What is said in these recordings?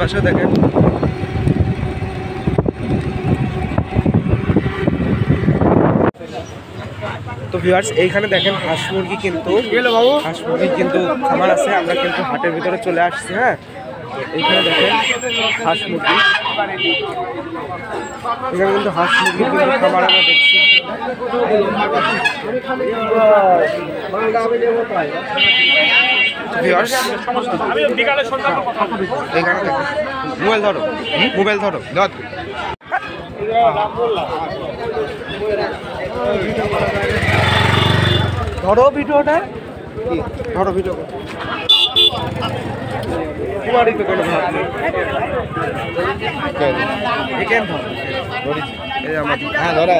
পাশে দেখেন তো ভিউয়ার্স এইখানে দেখেন হাঁস মুরগি কিন্তু খামার আছে। আমরা কিন্তু হাটের ভিতরে চলে আসছি। হ্যাঁ, এইখানে দেখেন হাঁস মুরগি, এখানে কিন্তু হাঁস মুরগি কিন্তু খামার আমরা দেখছি। এখানে দেখেন মোবাইল ধরো ভিডিওটা ধরো ভিডিও কুমারী তো কোনো ভাব নেই। হ্যাঁ ধরা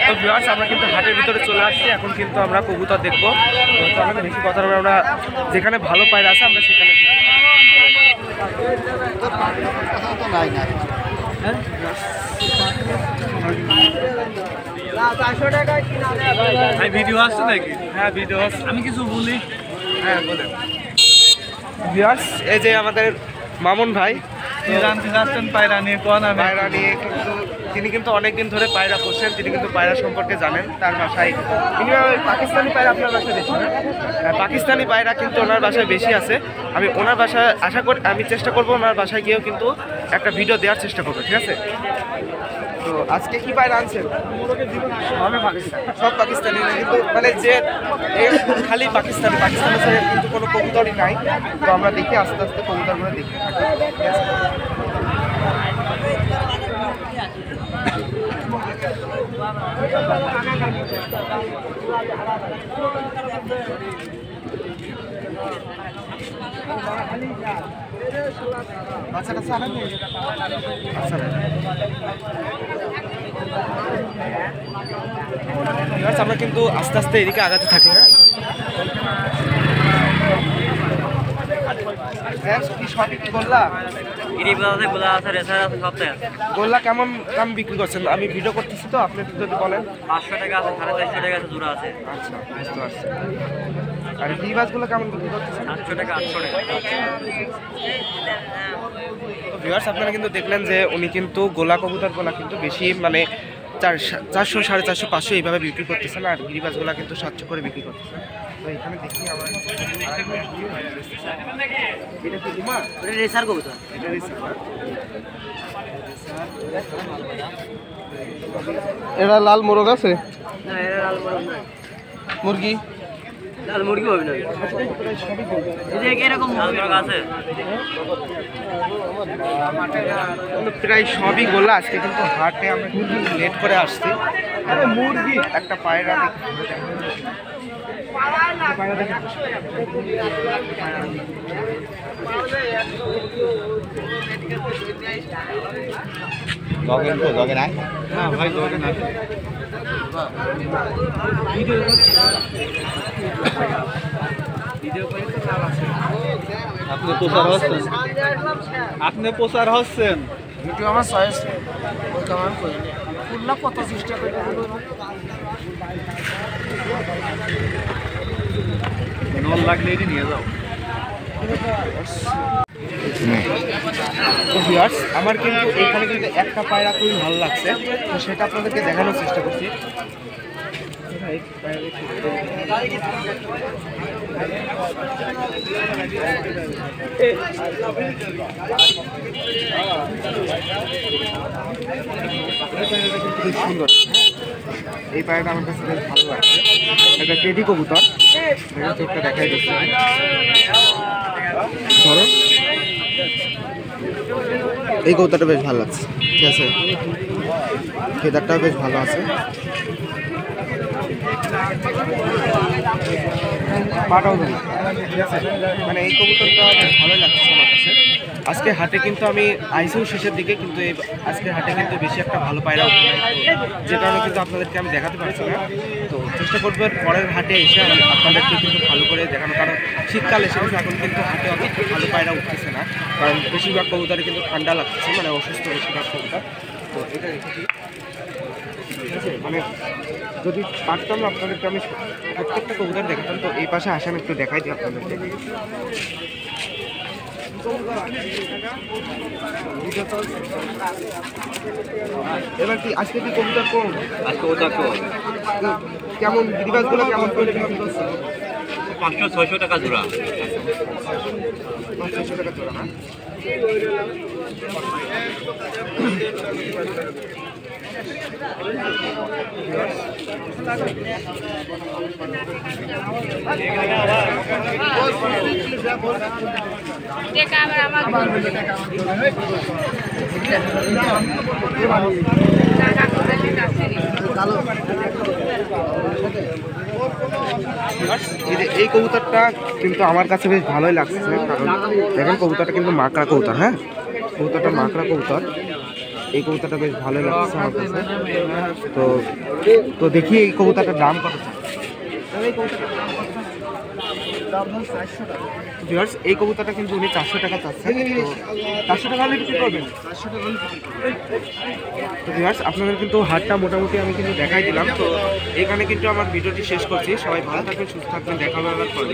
তো ভিউয়ার্স আমরা কিন্তু হাটের ভিতরে চলে আসছি। এখন কিন্তু আমরা কবুতর দেখবো। তো আমাদের বেশি কথা বলবো, আমরা যেখানে ভালো পায়রা আছে আমরা সেখানে ভিডিও আসছে নাকি? হ্যাঁ ভিডিও আসছে। আমি কিছু বলি? হ্যাঁ বলেন। ভিউয়ার্স এই যে আমাদের মামুন ভাই জানতে চাচ্ছেন পায়রা নিয়ে, পায়রা নিয়ে কিন্তু তিনি কিন্তু অনেকদিন ধরে পায়রা পোষেন, তিনি কিন্তু পায়রা সম্পর্কে জানেন। তার বাসায় তিনি পাকিস্তানি পায়রা আপনার বাসায় বেশি না? পাকিস্তানি পায়রা কিন্তু ওনার বাসায় বেশি আছে। আমি ওনার বাসায় আশা করি, আমি চেষ্টা করবো ওনার বাসায় গিয়েও কিন্তু একটা ভিডিও দেওয়ার চেষ্টা করবো, ঠিক আছে? তো আজকে কি পায়রা আনছেন? সব পাকিস্তানি না, কিন্তু মানে যে খালি পাকিস্তানি ছাড়া কিন্তু কোনো কবুতরই নাই। তো আমরা দেখি আস্তে আস্তে কবুতরগুলো দেখি। আমরা কিন্তু আস্তে আস্তে এদিকে আগাতে থাকি। গোল্লা কেমন দাম বিক্রি করছেন? আমি ভিডিও করতেছি তো, আপনি যদি বলেন। 500 টাকা আছে, 450 টাকা আছে, জোড়া আছে। আচ্ছা, বুঝতে পারছি। আর গিরিবাজগুলো কেমন বিক্রি করতেছেন? 800 টাকা, 800 টাকা। তো ভিউয়ার্স আপনারা কিন্তু দেখলেন যে উনি কিন্তু গোলা কবুতরগুলা কিন্তু বেশি মানে 400, 450, 500 এইভাবে বিক্রি করতেছেন, আর গিরিবাজগুলা কিন্তু 700 করে বিক্রি করতেছেন। তো এখানে দেখি আমার এটা কি কুমার? এটা রেসার কবুতর। এটা রেসার। এটা লাল মোরগ আছে? না, এটা লাল মোরগ না। মুরগি? লাল মুরগি হবে না। এই যে এরকম লাল মোরগ আছে। প্রায় সবই গোলা। আজকে কিন্তু হাটে আমরা কিন্তু লেট করে আসছি। মুরগি একটা পায়রা লগে নাই। হ্যাঁ ভাই লগে নাই। আপনি প্রচার হচ্ছেন ভিডিও আমার চয়েস পুরো 25 টাকা নল লাগলে এটি নিয়ে যাও। আমার কিন্তু এখানে কিন্তু একটা পায়রা খুবই ভালো লাগছে, তো সেটা আপনাদেরকে দেখানোর চেষ্টা করছি। খুব সুন্দর, এই পায়রাটা আমার কাছে বেশ ভালো লাগছে। একটা টেডি কবুতর, চোখটা দেখাই যাচ্ছে। ধরো এই কবুতরটা বেশ ভালো লাগছে, ঠিক আছে, ফেদারটাও বেশ ভালো আছে। পাটাও দেয়, ঠিক আছে, মানে এই কবুতরটা ভালোই লাগছে আমার কাছে। আজকে হাটে কিন্তু আমি আইসিউ শেষের দিকে, কিন্তু আজকে হাটে কিন্তু বেশি একটা ভালো পায়রা উঠে, যে কারণে কিন্তু আপনাদেরকে আমি দেখাতে পারছি না। তো চেষ্টা করবো পরের হাটে এসে আপনাদেরকে কিন্তু ভালো করে দেখানো, কারণ শীতকাল এসে গেছে, এখন কিন্তু হাটে অত ভালো পায়রা উঠতেছে না, কারণ বেশিরভাগ কবুতরে কিন্তু ঠান্ডা লাগতেছে, মানে অসুস্থ বেশিরভাগ কবুতর। তো এটা রেখেছি। ঠিক আছে, মানে যদি পারতাম আপনাদেরকে আমি প্রত্যেকটা কবুতর দেখাতাম। তো এই পাশে আসেন একটু দেখাই দিই আপনাদেরকে। এবার কি আজকে কি কবুতর কম? কেমন গিরিবাজগুলো কেমন করে বিক্রি করছে? 500-600 টাকা জোড়া। 500 টাকা জোড়া না? এই কবুতরটা কিন্তু আমার কাছে বেশ ভালোই লাগছে, কারণ দেখেন কবুতরটা কিন্তু মাকড়া কবুতর। হ্যাঁ, কবুতরটা মাকড়া কবুতর। এই কবুতরটা বেশ ভালোই লাগছে আমার কাছে। তো দেখি এই কবুতরটার দাম কত। এই কবুতরটা কিন্তু উনি 400 টাকা চাচ্ছেন। 400 টাকা হলে বিক্রি করবেন। তো ভিউয়ার্স, আপনাদের কিন্তু হাটটা মোটামুটি আমি কিন্তু দেখাই দিলাম। তো এখানে কিন্তু আমার ভিডিওটি শেষ করছি। সবাই ভালো থাকবেন, সুস্থ থাকবেন, দেখা হবে আবার পরে।